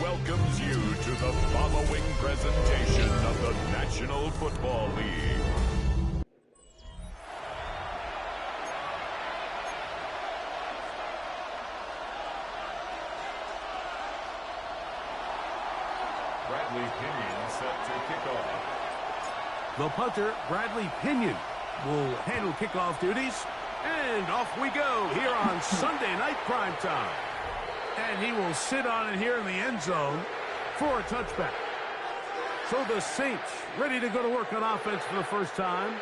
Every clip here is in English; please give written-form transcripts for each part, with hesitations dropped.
Welcomes you to the following presentation of the National Football League. Bradley Pinion set to kick off. The punter, Bradley Pinion, will handle kickoff duties. And off we go here on Sunday Night Prime Time. And he will sit on it here in the end zone for a touchback. So the Saints ready to go to work on offense for the first time.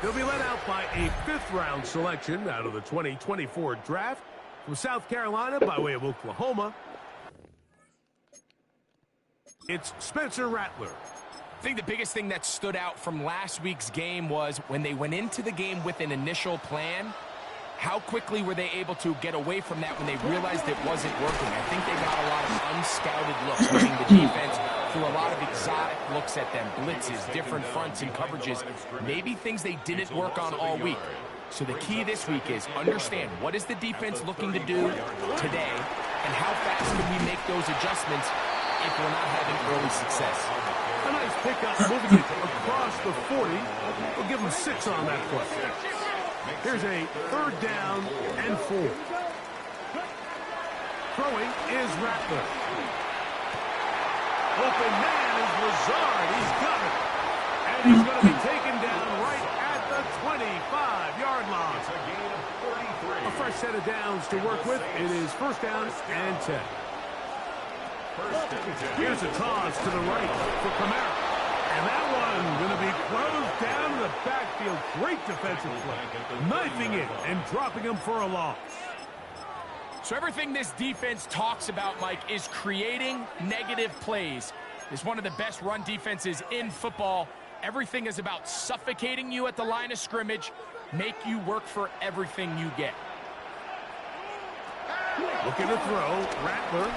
They'll be led out by a fifth-round selection out of the 2024 draft from South Carolina by way of Oklahoma. It's Spencer Rattler. I think the biggest thing that stood out from last week's game was when they went into the game with an initial plan, how quickly were they able to get away from that when they realized it wasn't working? I think they got a lot of unscouted looks, meaning the defense threw a lot of exotic looks at them, blitzes, different fronts and coverages, maybe things they didn't work on all week. So the key this week is understand what is the defense looking to do today and how fast can we make those adjustments if we're not having early success. A nice pickup moving it across the 40. We'll give them 6 on that play. Here's a third down and 4. Throwing is Rattler. Open man is Lazard. He's got it. And he's going to be taken down right at the 25-yard line. A fresh set of downs to work with. It is first down and 10. Here's a toss to the right for Kamara. And that one going to be closed down in the backfield. Great defensive play. Knifing it and dropping him for a loss. So everything this defense talks about, Mike, is creating negative plays. It's one of the best run defenses in football. Everything is about suffocating you at the line of scrimmage, make you work for everything you get. Looking to throw, Rattler.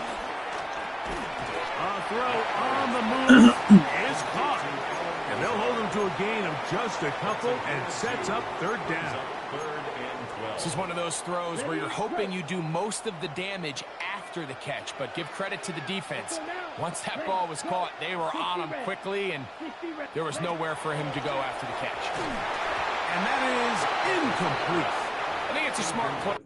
A throw on the move is caught. And they'll hold him to a gain of just a couple and sets up third down. This is one of those throws where you're hoping you do most of the damage after the catch, but give credit to the defense. Once that ball was caught, they were on him quickly, and there was nowhere for him to go after the catch. And that is incomplete. I think it's a smart play.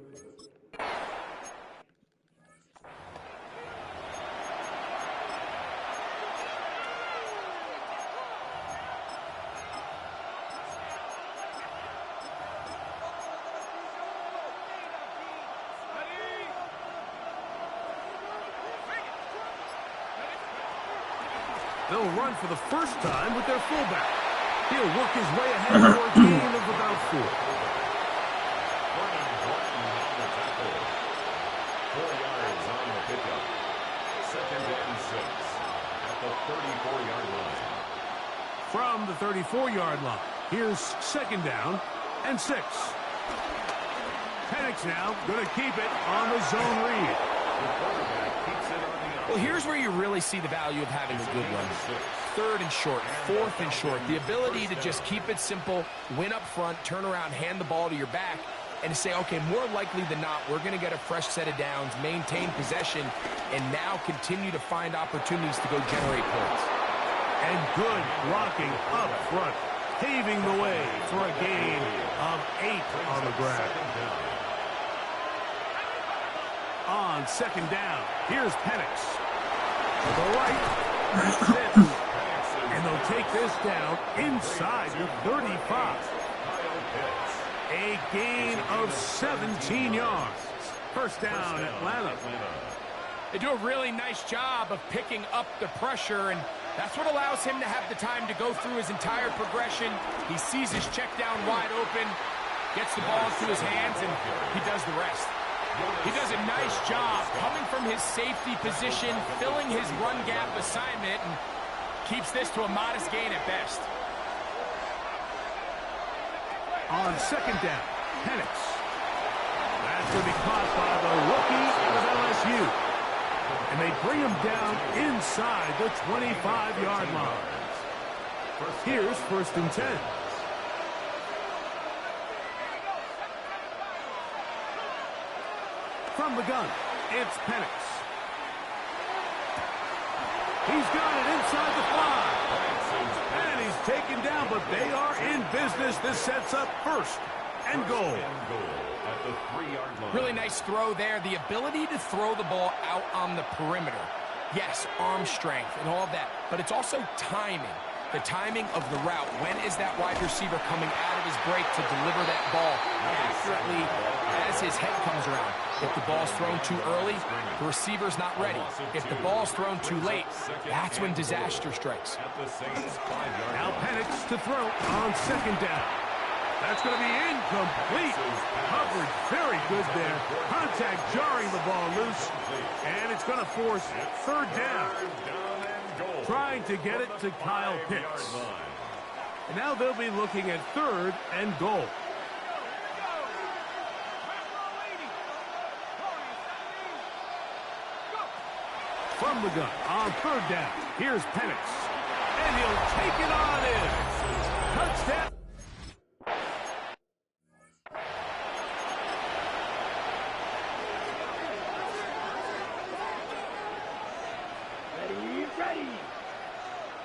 They'll run for the first time with their fullback. He'll work his way ahead for a gain of about 4. 4 yards on the pickup. Second and 6 at the 34-yard line. From the 34-yard line, here's second down and 6. Penix now going to keep it on the zone read. The quarterback keeps it on the Well, here's where you really see the value of having a good run. Third and short, fourth and short. The ability to just keep it simple, win up front, turn around, hand the ball to your back, and say, okay, more likely than not, we're going to get a fresh set of downs, maintain possession, and now continue to find opportunities to go generate points. And good blocking up front, paving the way for a gain of 8 on the ground. On second down, here's Penix. To the right, and they'll take this down inside the 35. A gain of 17 yards. First down, Atlanta. They do a really nice job of picking up the pressure, and that's what allows him to have the time to go through his entire progression. He sees his check down wide open, gets the ball into his hands, and he does the rest. He does a nice job coming from his safety position, filling his run gap assignment, and keeps this to a modest gain at best. On second down, Penix. That's going to be caught by the rookie out of LSU. And they bring him down inside the 25-yard line. Here's 1st and 10. From the gun, it's Penix. He's got it inside the 5. And he's taken down, but they are in business. This sets up 1st and goal. Really nice throw there. The ability to throw the ball out on the perimeter. Yes, arm strength and all of that, but it's also timing. The timing of the route. When is that wide receiver coming out of his break to deliver that ball accurately as his head comes around? If the ball's thrown too early, the receiver's not ready. If the ball's thrown too late, that's when disaster strikes. Now Penix to throw on 2nd down. That's going to be incomplete. Coverage very good there. Contact jarring the ball loose. And it's going to force 3rd down. Trying to get it to Kyle Pitts. And now they'll be looking at 3rd and goal. From the gun on 3rd down. Here's Penix. And he'll take it on in. Touchdown.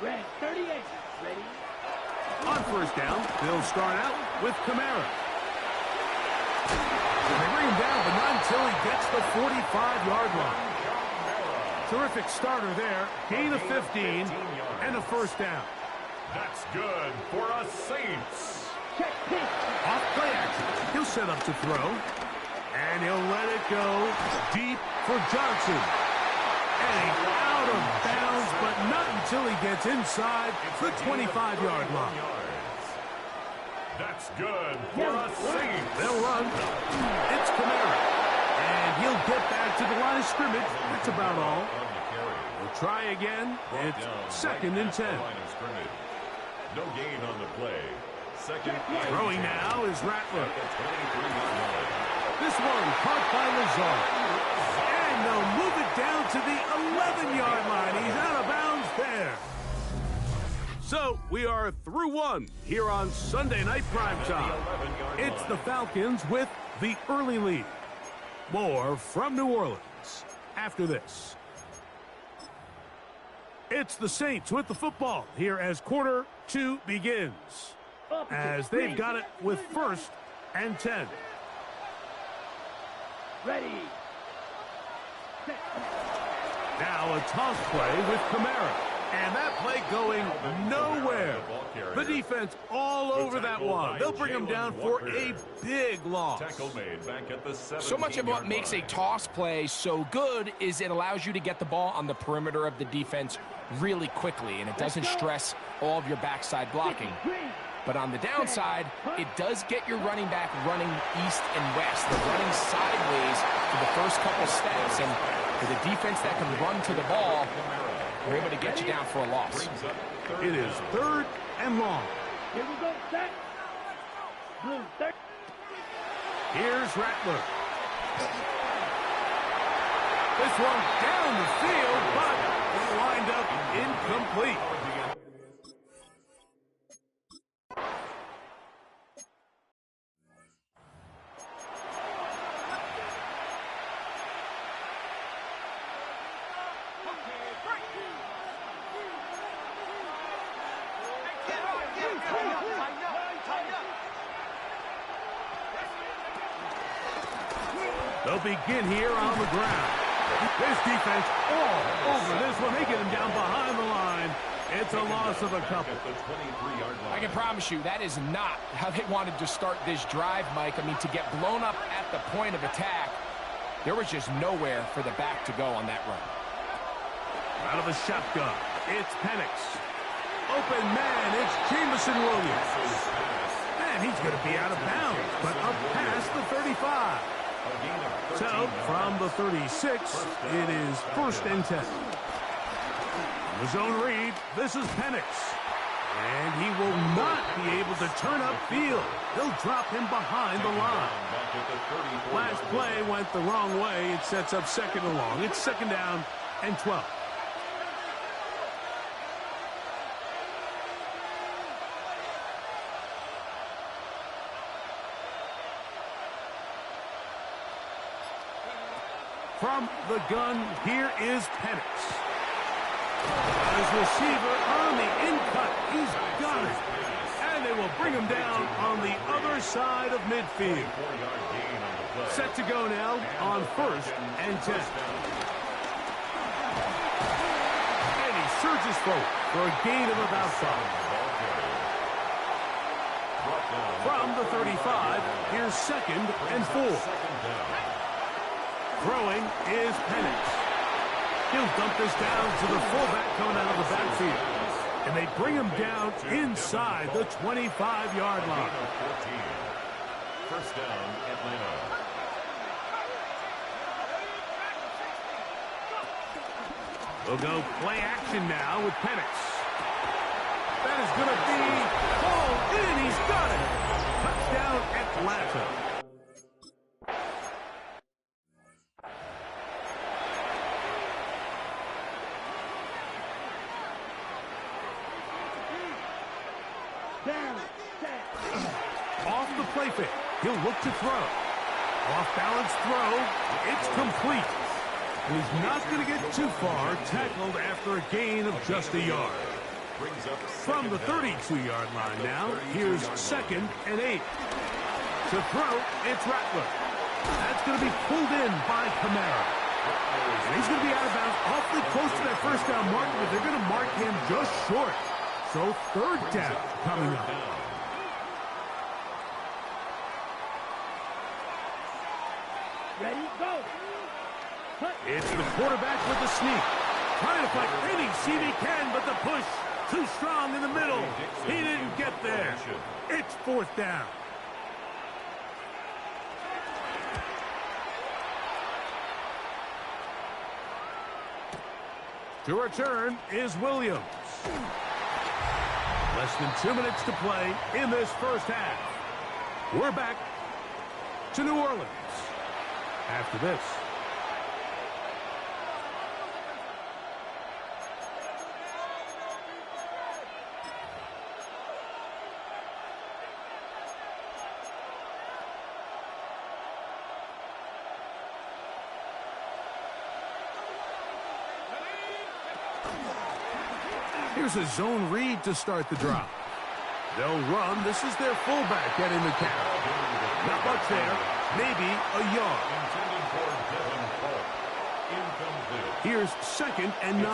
Red 38, ready. On 1st down, they'll start out with Kamara. They bring him down, but not until he gets the 45-yard line. Terrific starter there. Gain of 15 and a 1st down. That's good for us Saints. Off play action. He'll set up to throw. And he'll let it go deep for Johnson. And he's out of bounds, but not until he gets inside the 25-yard line. That's good for us Saints. They'll run. It's Kamara. And he'll get back to the line of scrimmage. That's about all. We'll try again. It's 2nd and 10. No gain on the play. Throwing now is Rattler. This one caught by Lazard. And they'll move it down to the 11-yard line. He's out of bounds there. So we are through one here on Sunday Night Primetime. It's the Falcons with the early lead. More from New Orleans after this. It's the Saints with the football here as quarter 2 begins. As they've got it with 1st and 10. Ready. Now a toss play with Kamara. And that play going nowhere. The defense all over that one. They'll bring him down for a big loss. So much of what makes a toss play so good is it allows you to get the ball on the perimeter of the defense really quickly, and it doesn't stress all of your backside blocking. But on the downside, it does get your running back running east and west. They're running sideways for the first couple steps, and for the defense that can run to the ball, they're able to get you down for a loss. It is 3rd and long. Here we go, set. Blue 30. Here's Rattler. This one down the field, but will wind up incomplete. They'll begin here on the ground. This defense all over this one. They get him down behind the line. It's a loss of a couple. I can promise you that is not how they wanted to start this drive, Mike. I mean, to get blown up at the point of attack, there was just nowhere for the back to go on that run. Out of a shotgun, it's Penix. Open man, it's Jameson Williams. And he's going to be out of bounds, but up past the 35. So, from the 36, it is 1st and 10. The zone read, this is Penix. And he will not be able to turn upfield. They'll drop him behind the line. Last play went the wrong way. It sets up 2nd and long. It's 2nd down and 12. From the gun, here is Penix. His receiver on the in-cut. He's got it. And they will bring him down on the other side of midfield. Set to go now on 1st and 10. And he surges forward for a gain of about 5. From the 35, here's 2nd and 4. Throwing is Penix. He'll dump this down to the fullback coming out of the backfield. And they bring him down inside the 25-yard line. 1st down, Atlanta. We'll go play action now with Penix. That is going to be hauled in. He's got it. Touchdown, Atlanta. Off the play fake. He'll look to throw. Off-balance throw. It's complete. He's not going to get too far. Tackled after a gain of just a yard. From the 32-yard line now, here's 2nd and 8. To throw, it's Rattler. That's going to be pulled in by Kamara. And he's going to be out of bounds awfully close to that 1st down mark, but they're going to mark him just short. So 3rd down coming up. Ready, go. It's the quarterback with the sneak. Trying to fight any seat he can, but the push too strong in the middle. He didn't get there. It's 4th down. To return is Williams. Less than 2 minutes to play in this 1st half. We're back to New Orleans after this. Here's a zone read to start the drive. They'll run. This is their fullback getting the count. Not much there. Maybe a yard. Here's 2nd and 9.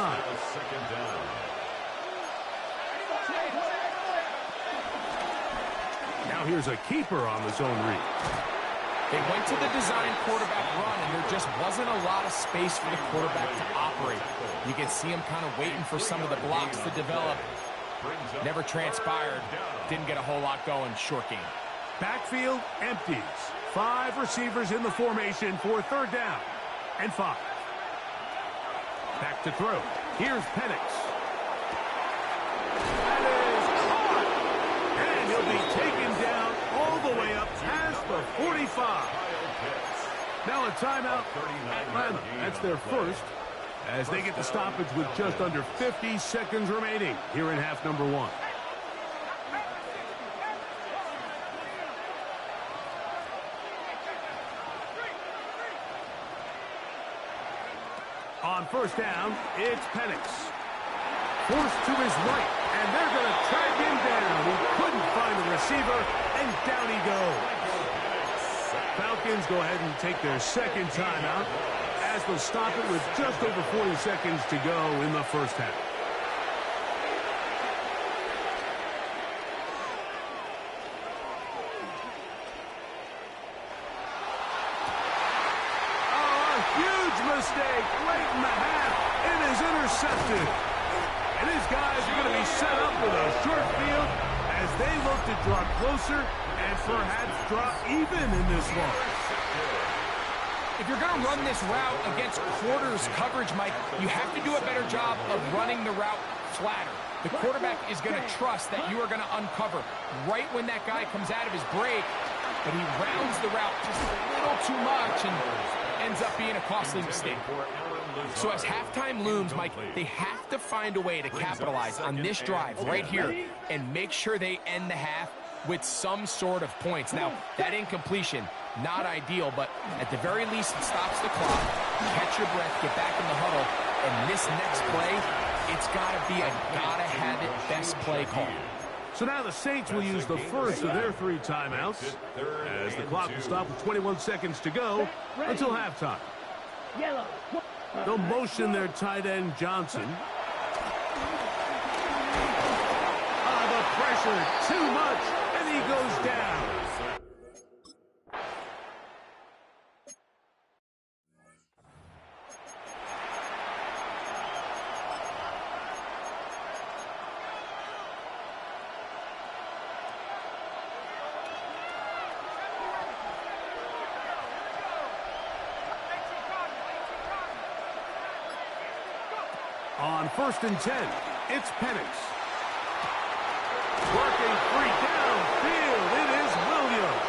Now here's a keeper on the zone read. They went to the design quarterback run, and there just wasn't a lot of space for the quarterback to operate. You can see him kind of waiting for some of the blocks to develop. Never transpired. Didn't get a whole lot going. Short game. Backfield empties. 5 receivers in the formation for 3rd down and 5. Back to throw. Here's Penix. That is caught. And he'll be taken down all the way up past the 45. Now a timeout. Atlanta. That's their 1st as they get the stoppage with just under 50 seconds remaining here in half number 1. On 1st down, it's Penix. Forced to his right, and they're going to track him down. He couldn't find the receiver, and down he goes. Falcons go ahead and take their 2nd timeout as they'll stop it with just over 40 seconds to go in the 1st half. Mistake late in the half. It is intercepted. And his guys are going to be set up with a short field as they look to draw closer and perhaps draw even in this one. if you're going to run this route against quarters coverage, Mike, you have to do a better job of running the route flatter. The quarterback is going to trust that you are going to uncover right when that guy comes out of his break, but he rounds the route just a little too much and ends up being a costly mistake. So as halftime looms, Mike, they have to find a way to capitalize on this drive right here and make sure they end the half with some sort of points. Now, that incompletion, not ideal, but at the very least, it stops the clock. Catch your breath, get back in the huddle, and this next play, it's got to be a gotta-have-it best play call. So now the Saints will use the first of their 3 timeouts as the clock will stop with 21 seconds to go until halftime. Yellow. They'll motion their tight end, Johnson. The pressure, too much, and he goes down. On 1st and 10, it's Penix. Working free downfield, it is Williams.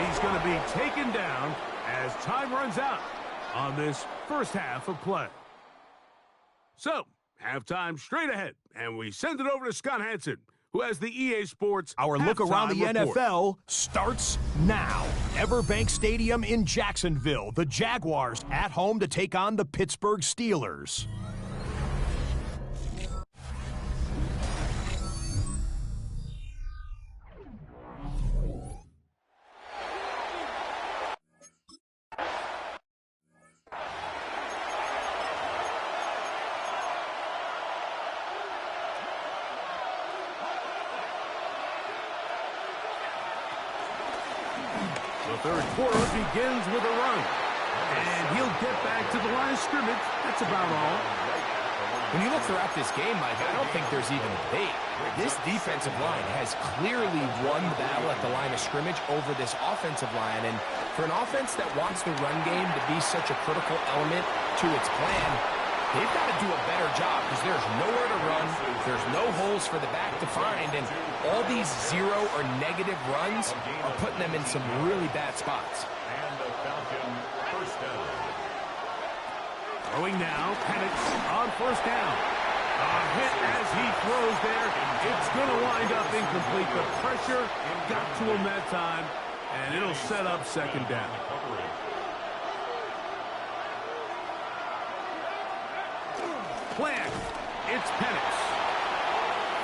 He's going to be taken down as time runs out on this first half of play. So, halftime straight ahead, and we send it over to Scott Hanson, who has the EA Sports Our look around the report. NFL starts now. Everbank Stadium in Jacksonville. The Jaguars at home to take on the Pittsburgh Steelers. The third quarter begins with a run. And he'll get back to the line of scrimmage. That's about all. When you look throughout this game, Mike, I don't think there's even a debate. This defensive line has clearly won the battle at the line of scrimmage over this offensive line. And for an offense that wants the run game to be such a critical element to its plan, they've got to do a better job because there's nowhere to run. There's no holes for the back to find. And all these zero or negative runs are putting them in some really bad spots. And the Falcon first down. Throwing now, Penix on first down. A hit as he throws there. It's going to wind up incomplete. The pressure got to him that time, and it'll set up second down. Plant. It's Penix.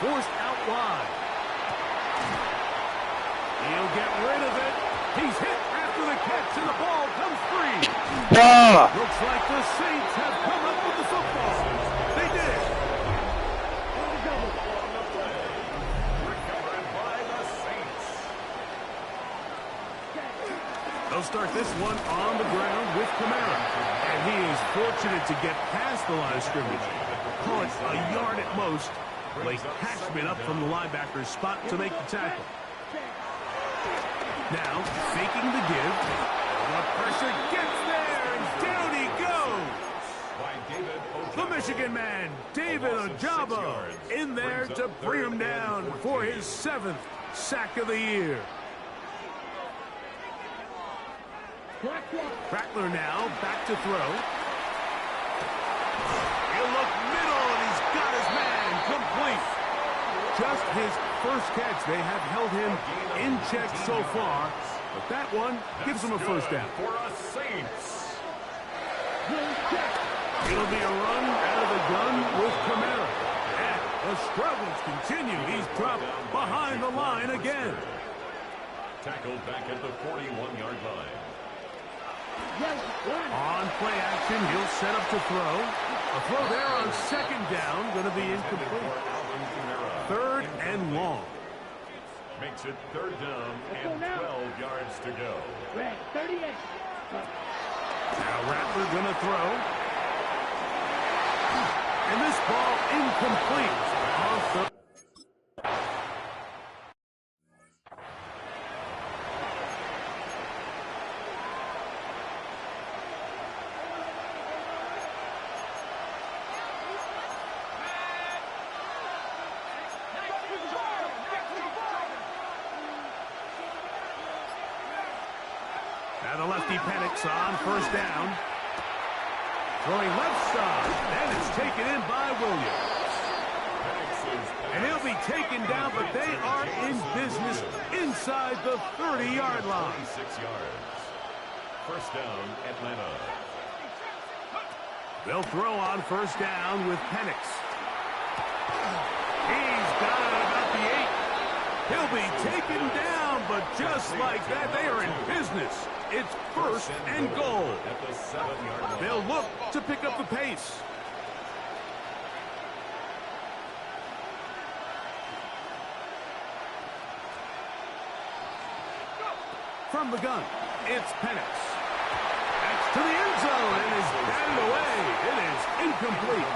Forced out wide. He'll get rid of it. He's hit after the catch, and the ball comes free. Looks like the Saints have come up with the football. They did. Recovered by the Saints. They'll start this one on the ground with Kamara. And he is fortunate to get past the line of scrimmage. Call it a yard at most. Blake Cashman up from the linebacker's spot to make the tackle. Now, faking the give. The pressure gets there, and down he goes. The Michigan man, David Ojabo, in there to bring him down for his 7th sack of the year. Rattler now back to throw. He'll look middle, and he's got his man complete. Just his first catch. They have held him in check so far, but that one gives him a first down. For a Saints. It'll be a run out of the gun with Kamara. And the struggles continue. He's dropped behind the line again. Tackled back at the 41-yard line. On play action, he'll set up to throw. A throw there on second down, going to be incomplete. Third and long. Makes it third down and 12 yards to go. 38. Now Rattler going to throw. And this ball incomplete. On third. Now the lefty Penix on first down. Throwing left side. And it's taken in by Williams. And he'll be taken down, but they are in business inside the 30-yard line. 6 yards. First down, Atlanta. They'll throw on first down with Penix. He's got it about the 8. He'll be taken down, but just like that, they are in business. It's first and goal. At the 7-yard line. They'll look to pick up the pace. From the gun, it's Penix. That's to the end zone and is batted away. It is incomplete.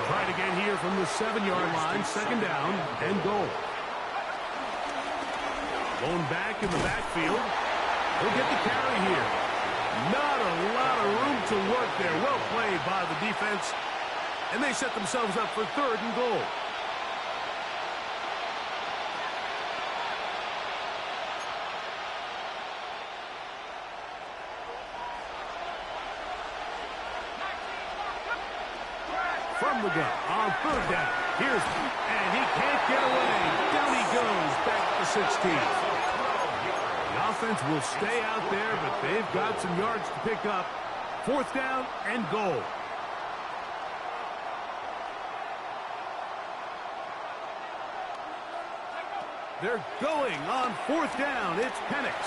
Tried again here from the 7-yard line, second down and goal. Going back in the backfield. He'll get the carry here. Not a lot of room to work there. Well played by the defense. And they set themselves up for third and goal. From the gun on third down. And he can't get away. Down he goes back to 16. The offense will stay out there, but they've got some yards to pick up. Fourth down and goal. They're going on fourth down. It's Penix.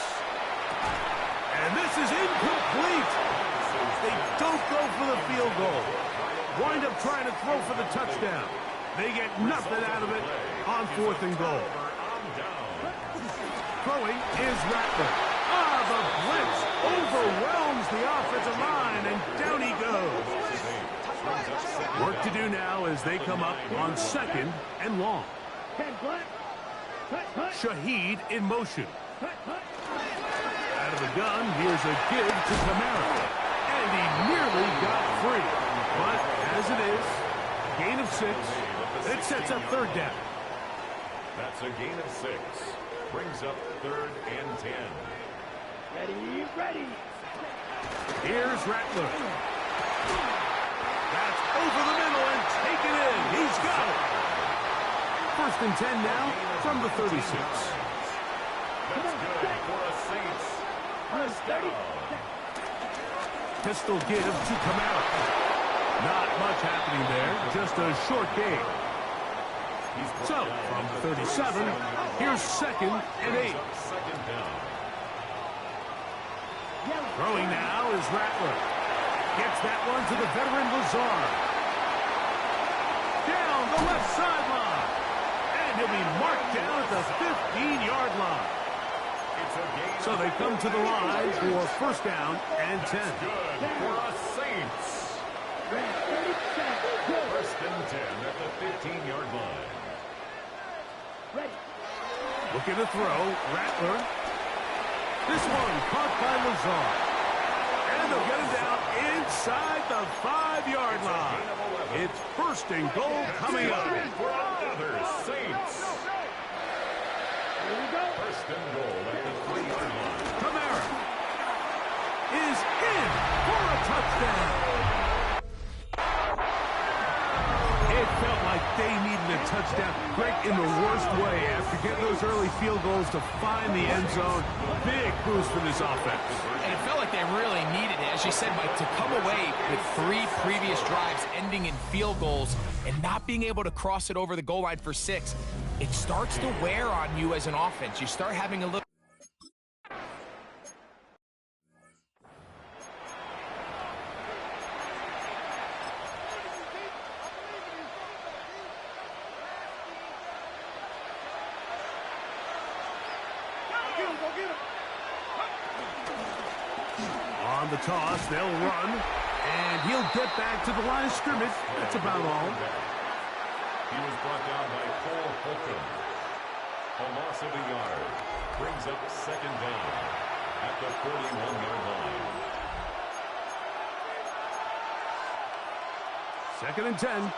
And this is incomplete. They don't go for the field goal. Wind up trying to throw for the touchdown. They get nothing out of it on fourth and goal. Throwing is Rattler. The blitz overwhelms the offensive line, and down he goes. Work to do now as they come up on second and long. Shaheed in motion. Out of the gun, here's a give to Kamara. And he nearly got free. But as it is, gain of 6. It sets up third down. That's a gain of 6. Brings up third and 10. Ready. Here's Rattler. That's over the middle and taken in. He's got it. 1st and 10 now from the 36. That's good for a Saints. First down. Pistol give to Kamara. Not much happening there, just a short game. So, from the 37, here's 2nd and 8. Second down. Throwing now is Rattler. Gets that one to the veteran Lazard. Down the left sideline. And he'll be marked down at the 15-yard line. So they come to the line for 1st down and 10. Good for a Saints. First and 10 at the 15-yard line. Looking to throw, Rattler. This one caught by Lazard. And they'll get him down inside the 5-yard line. It's 1st and goal coming up. For another Saints. First and goal at the 3-yard line. Kamara is in for a touchdown. It felt like they needed a touchdown. Great in the worst way after getting those early field goals to find the end zone. Big boost for this offense. And it felt like they really needed it. As you said, Mike, to come away with 3 previous drives ending in field goals and not being able to cross it over the goal line for 6, it starts to wear on you as an offense. You start having a little... On the toss, they'll run, and he'll get back to the line of scrimmage. That's about all. He was brought down by Paul Holcomb. A loss of a yard brings up 2nd down at the 41-yard line. 2nd and 10.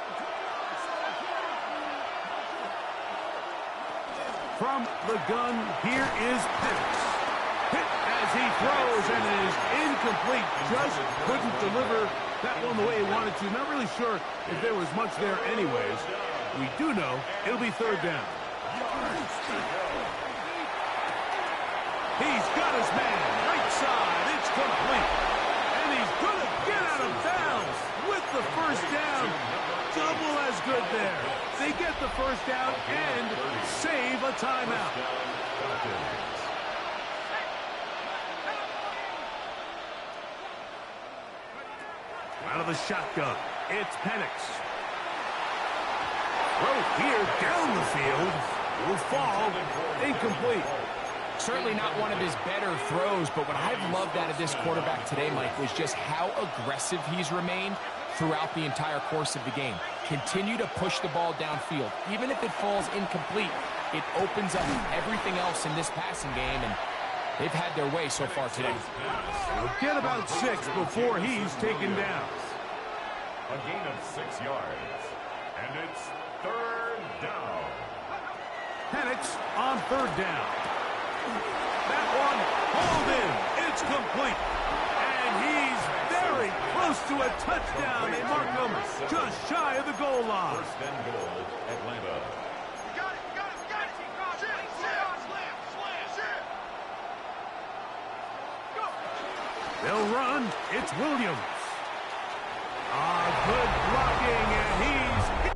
From the gun, here is Penix. Hit as he throws, and it is incomplete. Just couldn't deliver that one the way he wanted to. Not really sure if there was much there anyways. We do know it'll be 3rd down. He's got his man. Right side. It's complete. And he's going to get out of bounds with the 1st down. Double as good there. They get the 1st down and save a timeout. Out of the shotgun, it's Penix. Throw here down the field. Will fall. Incomplete. Certainly not one of his better throws, but what I've loved out of this quarterback today, Mike, was just how aggressive he's remained throughout the entire course of the game. Continue to push the ball downfield. Even if it falls incomplete, it opens up everything else in this passing game, and they've had their way so far today. They'll get about 6 before he's taken down. A gain of 6 yards, and it's 3rd down. Penix on 3rd down. That one hauled in. It's complete. And he's very close to a touchdown. They mark him just shy of the goal line. 1st and goal, Atlanta. They'll run. It's Williams. Good blocking, and he's hit.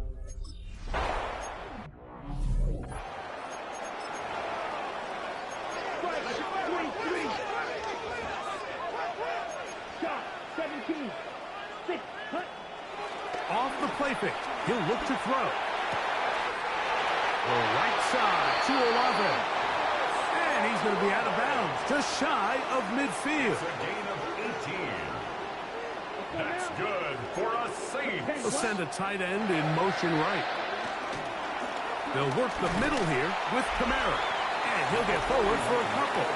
Off the play fake. He'll look to throw. The right side to Olave. And he's going to be out of bounds, just shy of midfield. It's a gain of 18. That's good for a Saints. They'll send a tight end in motion right. They'll work the middle here with Kamara. And he'll get forward for a couple.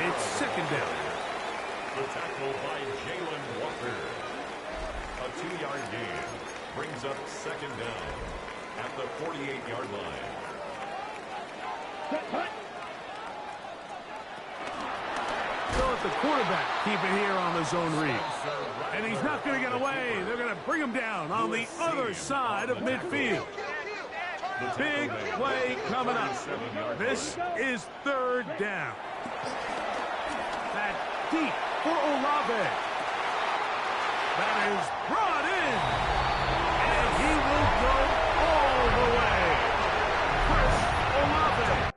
It's 2nd down. The tackle by Jalen Walker. A 2-yard gain brings up 2nd down at the 48-yard line. So a the quarterback keep it here on the zone read. And he's not going to get away. They're going to bring him down on the other side of midfield. Big play coming up. This is third down. That deep for Olave. That is brought in. And he will go all the way. Chris Olave.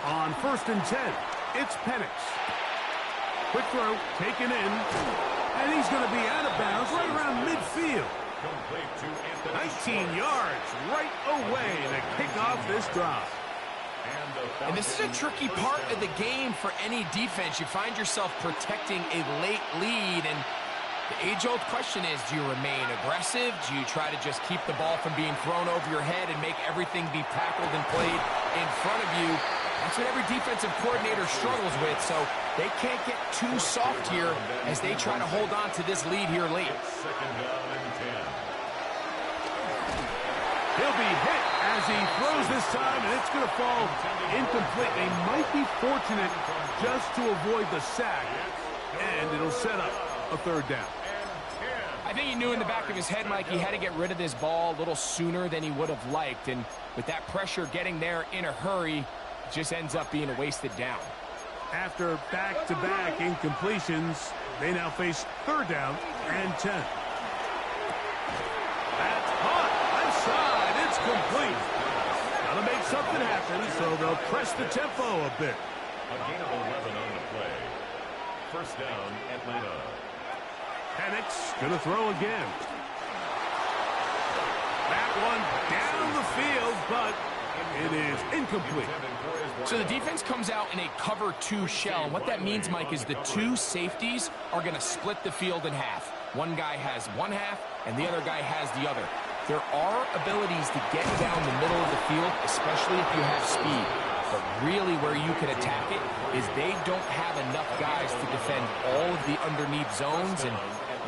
On 1st and 10, it's Penix. Quick throw, taken in, and he's going to be out of bounds right around midfield. 19 yards right away to kick off this drive. And this is a tricky part of the game for any defense. You find yourself protecting a late lead, and the age-old question is, do you remain aggressive? Do you try to just keep the ball from being thrown over your head and make everything be tackled and played in front of you? That's what every defensive coordinator struggles with, so they can't get too soft here as they try to hold on to this lead here late. Second down and 10. He'll be hit as he throws this time, and it's going to fall incomplete. They might be fortunate just to avoid the sack, and it'll set up a third down. I think he knew in the back of his head, Mike, he had to get rid of this ball a little sooner than he would have liked, and with that pressure getting there in a hurry, just ends up being a wasted down. After back-to-back incompletions, they now face third down and 10. That's caught. Left side. It's complete. Gotta make something happen, so they'll press the tempo a bit. A gain of 11 on the play. First down, Atlanta. Penix gonna throw again. That one down the field, but it is incomplete. So the defense comes out in a cover 2 shell. And what that means, Mike, is the 2 safeties are going to split the field in half. One guy has one half, and the other guy has the other. There are abilities to get down the middle of the field, especially if you have speed. But really where you can attack it is they don't have enough guys to defend all of the underneath zones. And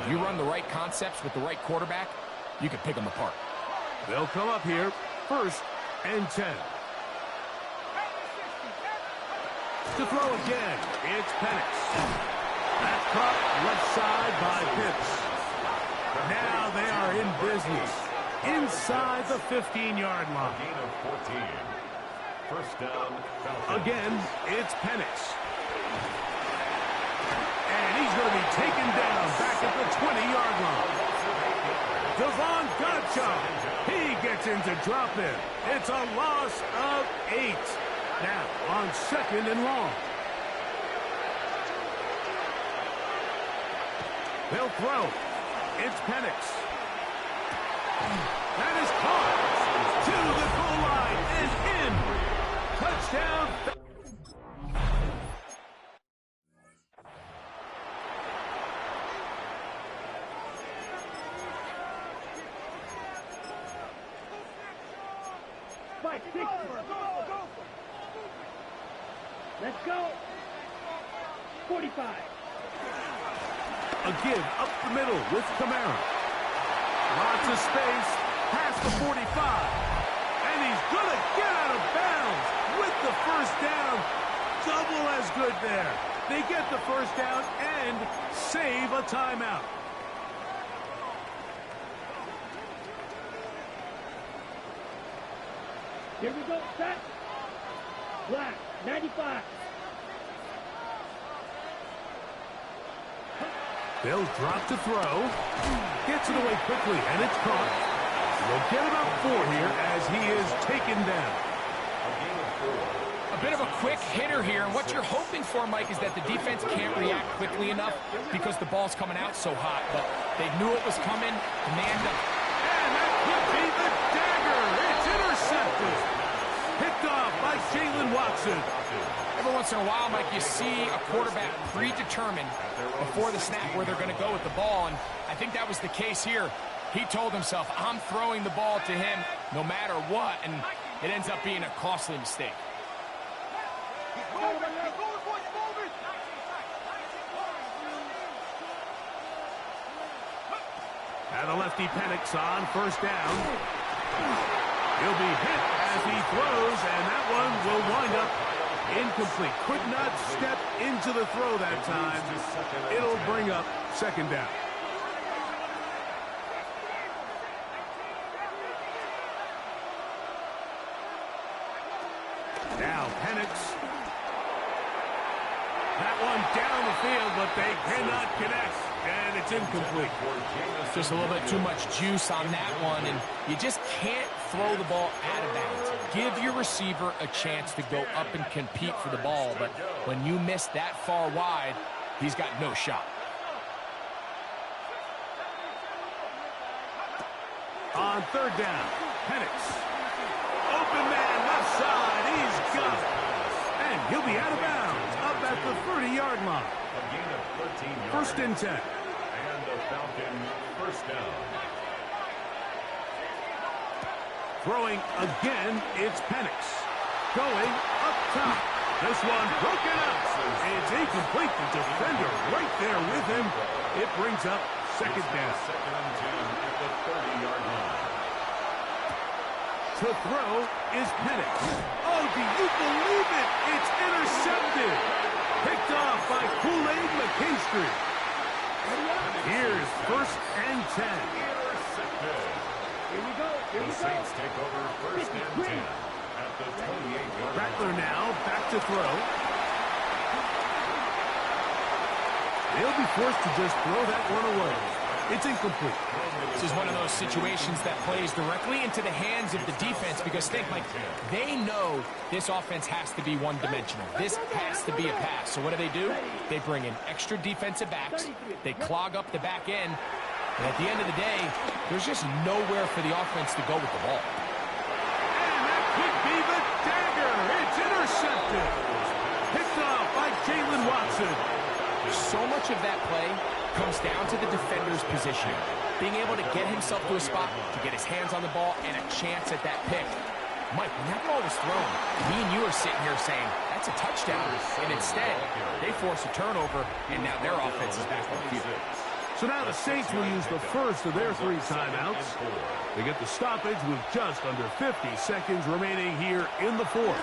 if you run the right concepts with the right quarterback, you can pick them apart. They'll come up here, 1st and 10. To throw again, it's Penix. That's caught left side by Pitts. Now they are in business inside the 15-yard line. Gain of 14. First down, Falcons. Again, it's Penix. And he's going to be taken down back at the 20-yard line. Devon Godchaux. He gets into drop in. It's a loss of 8. Now on 2nd and long. They'll throw. It's Penix. That is caught to the goal line and in. Touchdown. Fight, 60. Let's go. 45. A give up the middle with Kamara. Lots of space past the 45. And he's going to get out of bounds with the first down. Double as good there. They get the first down and save a timeout. Here we go. Set. Black. 95. They'll drop to throw. Gets it away quickly, and it's caught. They'll get about 4 here as he is taken down. A bit of a quick hitter here, and what you're hoping for, Mike, is that the defense can't react quickly enough because the ball's coming out so hot. But they knew it was coming. Demand of... And that could be the dagger. It's intercepted. Picked off by Jalen Watson. Every once in a while, Mike, you see a quarterback predetermined before the snap where they're going to go with the ball, and I think that was the case here. He told himself, I'm throwing the ball to him no matter what, and it ends up being a costly mistake. And the lefty Penix on first down. He'll be hit as he throws, and that one will wind up incomplete. Could not step into the throw that time. It'll bring up second down. Now Penix. That one down the field, but they cannot connect, and it's incomplete. Just a little bit too much juice on that one, and you just can't throw the ball out of bounds. Give your receiver a chance to go up and compete for the ball, but when you miss that far wide, he's got no shot. On third down, Penix. Open man, left side, he's got it. And he'll be out of bounds, up at the 30-yard line. A gain of 13 yards. First and 10. And the Falcon first down. Throwing again, it's Penix. Going up top. This one broken up. It's incomplete. The defender right there with him. It brings up second down. Second and 10 at the 30-yard line. To throw is Penix. Oh, do you believe it? It's intercepted. Picked off by Kool-Aid McKinstry. Here's first and 10. Intercepted. Here we go. Here The we go. Saints take over first and 10 at the 28-yard line. Rattler now back to throw. They'll be forced to just throw that one away. It's incomplete. This is one of those situations that plays directly into the hands of the defense because think, Mike, they know this offense has to be one-dimensional. This has to be a pass. So what do? They bring in extra defensive backs. They clog up the back end. And at the end of the day, there's just nowhere for the offense to go with the ball. And that could be the dagger. It's intercepted. Picked off by Jalen Watson. So much of that play comes down to the defender's position. Being able to get himself to a spot, to get his hands on the ball, and a chance at that pick. Mike, when that ball was thrown, me and you are sitting here saying, that's a touchdown. And instead, they force a turnover, and now their offense is back on the field. So now the Saints will use the first of their 3 timeouts. They get the stoppage with just under 50 seconds remaining here in the fourth.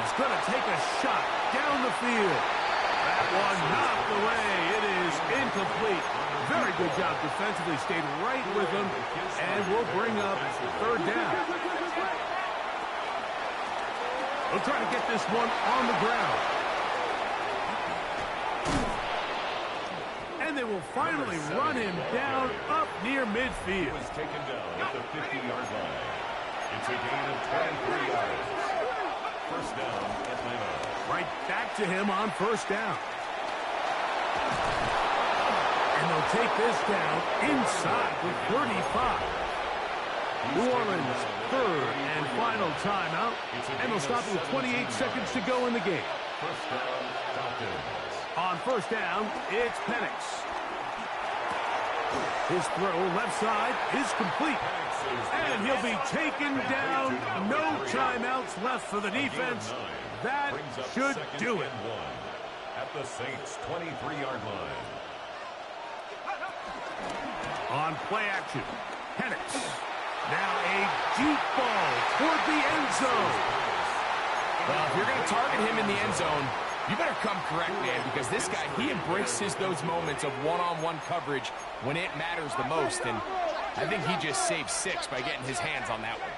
He's going to take a shot down the field. That one knocked away. It is incomplete. Very good job defensively. Stayed right with him. And we'll bring up third down. We'll try to get this one on the ground. And they will finally run him down up near midfield. He was taken down at the 50-yard line. It's a gain of 23 yards. First down, Atlanta. Right back to him on first down. And they'll take this down inside the 35. New Orleans, third and final timeout. And they'll stop with 28 seconds to go in the game. First down, Falcons. On first down, it's Penix. His throw left side is complete. And he'll be taken down. No timeouts left for the defense. That should do it. At the Saints' 23-yard line. On play action, Penix. Now a deep ball toward the end zone. Well, if you're going to target him in the end zone, you better come correct, man, because this guy, he embraces those moments of one-on-one coverage when it matters the most, and I think he just saved 6 by getting his hands on that one.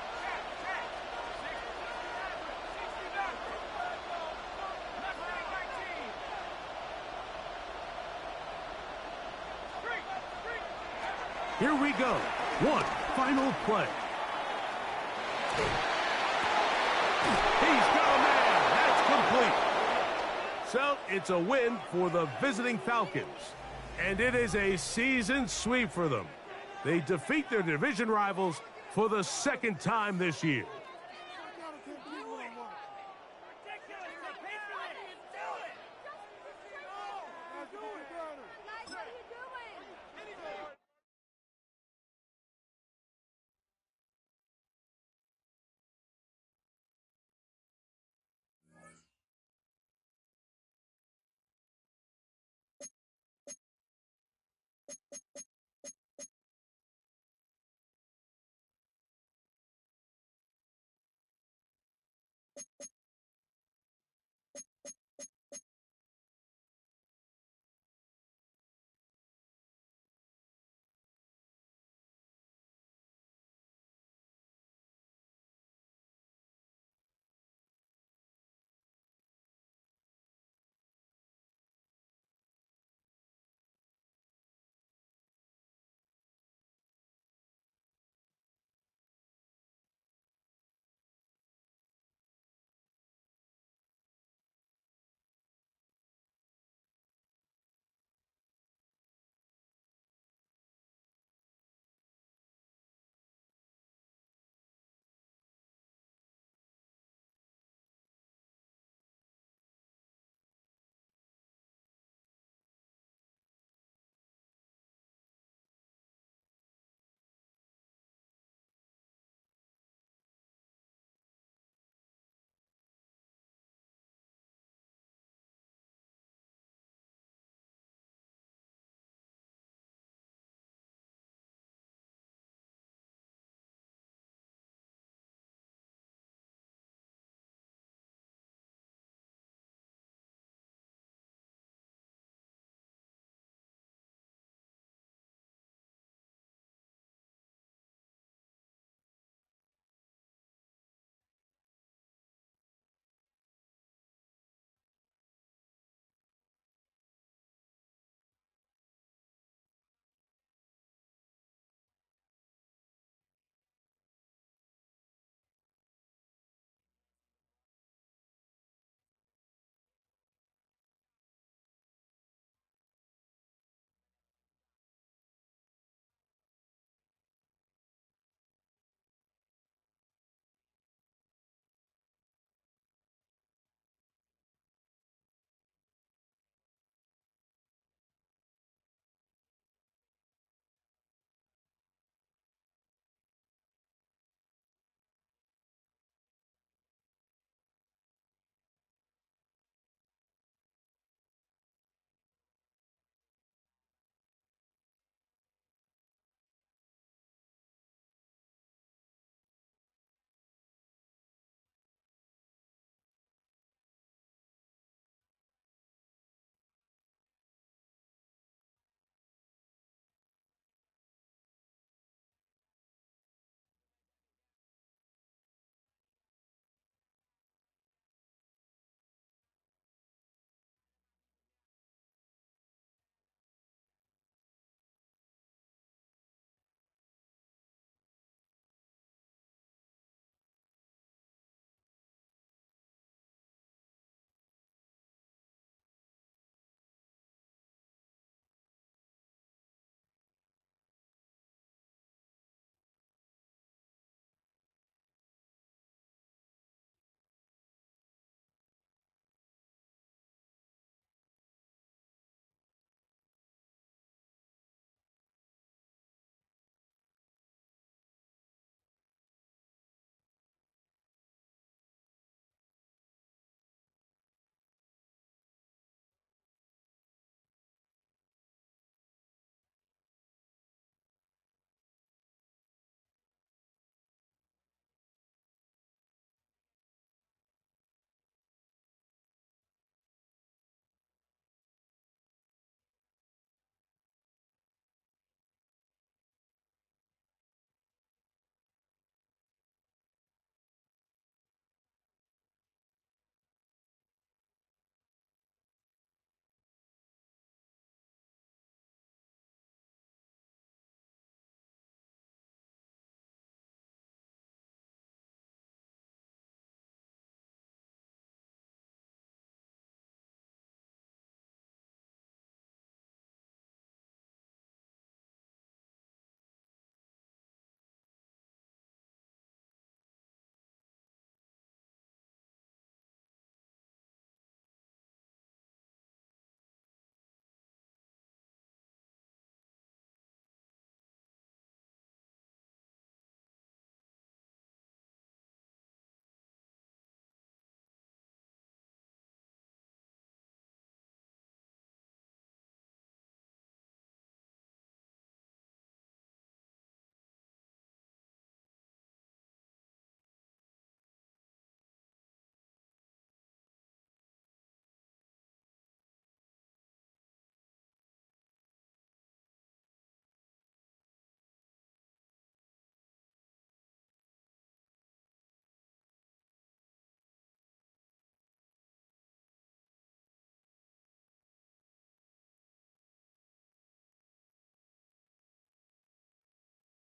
Here we go. One final play. He's got a man. That's complete. So it's a win for the visiting Falcons. And it is a season sweep for them. They defeat their division rivals for the 2nd time this year.